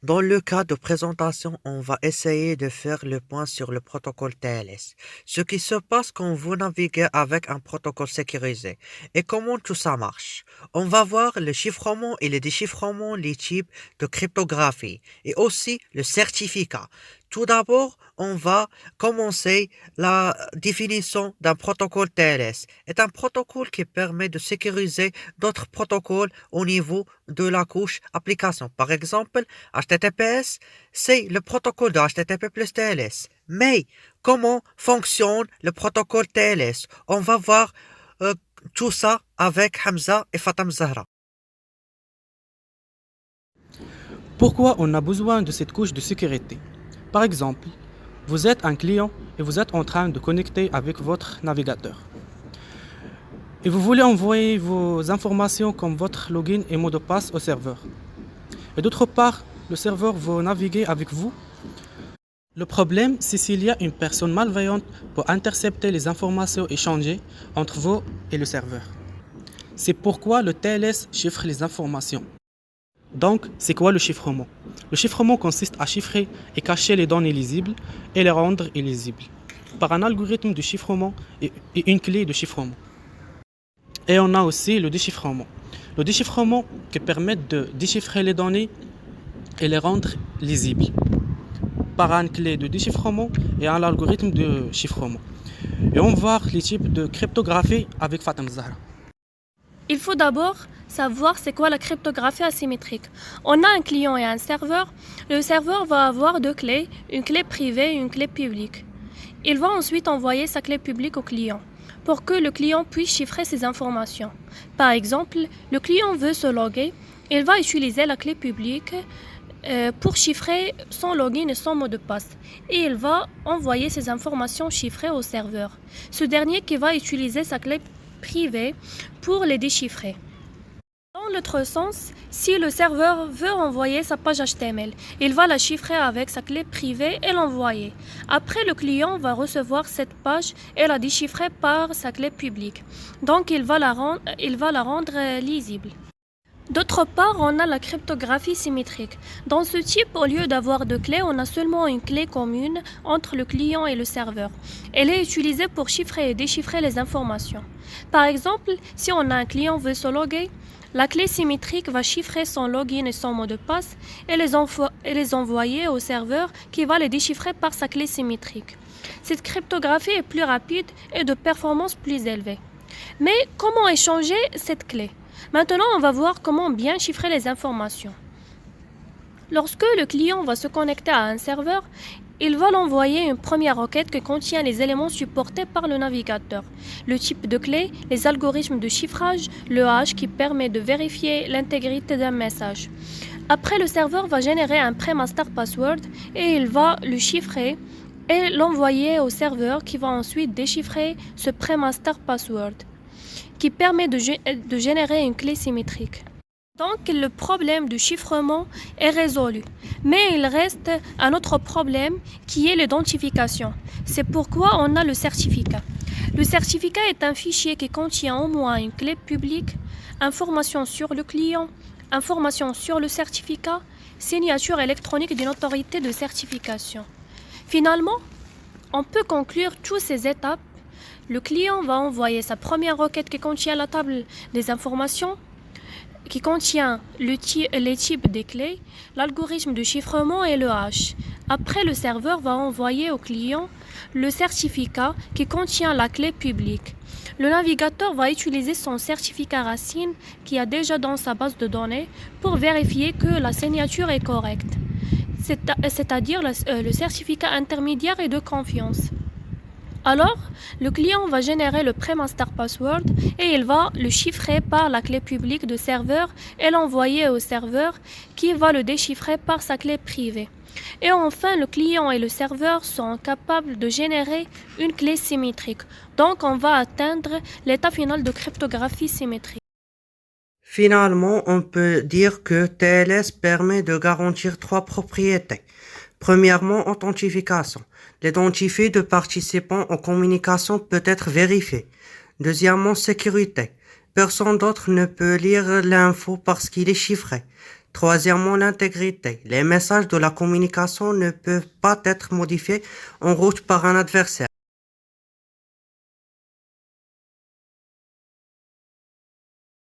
Dans le cas de présentation, on va essayer de faire le point sur le protocole TLS, ce qui se passe quand vous naviguez avec un protocole sécurisé et comment tout ça marche. On va voir le chiffrement et le déchiffrement, les types de cryptographie et aussi le certificat. Tout d'abord, on va commencer la définition d'un protocole TLS. C'est un protocole qui permet de sécuriser d'autres protocoles au niveau de la couche application. Par exemple, HTTPS, c'est le protocole de HTTP plus TLS. Mais comment fonctionne le protocole TLS? On va voir euh, tout ça avec Hamza et Fatam Zahra. Pourquoi on a besoin de cette couche de sécurité? Par exemple, vous êtes un client et vous êtes en train de connecter avec votre navigateur. Et vous voulez envoyer vos informations comme votre login et mot de passe au serveur. Et d'autre part, le serveur va naviguer avec vous. Le problème, c'est s'il y a une personne malveillante pour intercepter les informations échangées entre vous et le serveur. C'est pourquoi le TLS chiffre les informations. Donc, c'est quoi le chiffrement? Le chiffrement consiste à chiffrer et cacher les données lisibles et les rendre illisibles par un algorithme de chiffrement et une clé de chiffrement. Et on a aussi le déchiffrement. Le déchiffrement qui permet de déchiffrer les données et les rendre lisibles par une clé de déchiffrement et un algorithme de chiffrement. Et on va voir les types de cryptographie avec Fatem Zahra. Il faut d'abord savoir c'est quoi la cryptographie asymétrique. On a un client et un serveur. Le serveur va avoir deux clés, une clé privée et une clé publique. Il va ensuite envoyer sa clé publique au client pour que le client puisse chiffrer ses informations. Par exemple, le client veut se loguer, il va utiliser la clé publique pour chiffrer son login et son mot de passe. Et il va envoyer ces informations chiffrées au serveur. Ce dernier qui va utiliser sa clé privée pour les déchiffrer. Dans l'autre sens, si le serveur veut envoyer sa page HTML, il va la chiffrer avec sa clé privée et l'envoyer. Après, le client va recevoir cette page et la déchiffrer par sa clé publique. Donc, il va la rendre lisible. D'autre part, on a la cryptographie symétrique. Dans ce type, au lieu d'avoir deux clés, on a seulement une clé commune entre le client et le serveur. Elle est utilisée pour chiffrer et déchiffrer les informations. Par exemple, si on a un client veut se loguer, la clé symétrique va chiffrer son login et son mot de passe et les envoyer au serveur qui va les déchiffrer par sa clé symétrique. Cette cryptographie est plus rapide et de performance plus élevée. Mais comment échanger cette clé? Maintenant, on va voir comment bien chiffrer les informations. Lorsque le client va se connecter à un serveur, il va l'envoyer une première requête qui contient les éléments supportés par le navigateur, le type de clé, les algorithmes de chiffrage, le hash qui permet de vérifier l'intégrité d'un message. Après, le serveur va générer un pré-master password et il va le chiffrer et l'envoyer au serveur qui va ensuite déchiffrer ce pré-master password qui permet de générer une clé symétrique. Donc le problème du chiffrement est résolu. Mais il reste un autre problème qui est l'identification. C'est pourquoi on a le certificat. Le certificat est un fichier qui contient au moins une clé publique, information sur le client, information sur le certificat, signature électronique d'une autorité de certification. Finalement, on peut conclure toutes ces étapes. Le client va envoyer sa première requête qui contient la table des informations, qui contient les types des clés, l'algorithme de chiffrement et le hash. Après, le serveur va envoyer au client le certificat qui contient la clé publique. Le navigateur va utiliser son certificat racine qui a déjà dans sa base de données pour vérifier que la signature est correcte, c'est-à-dire le certificat intermédiaire et de confiance. Alors, le client va générer le pré-master password et il va le chiffrer par la clé publique du serveur et l'envoyer au serveur qui va le déchiffrer par sa clé privée. Et enfin, le client et le serveur sont capables de générer une clé symétrique. Donc, on va atteindre l'état final de cryptographie symétrique. Finalement, on peut dire que TLS permet de garantir trois propriétés. Premièrement, authentification. L'identifié de participants en communication peut être vérifié. Deuxièmement, sécurité. Personne d'autre ne peut lire l'info parce qu'il est chiffré. Troisièmement, l'intégrité. Les messages de la communication ne peuvent pas être modifiés en route par un adversaire.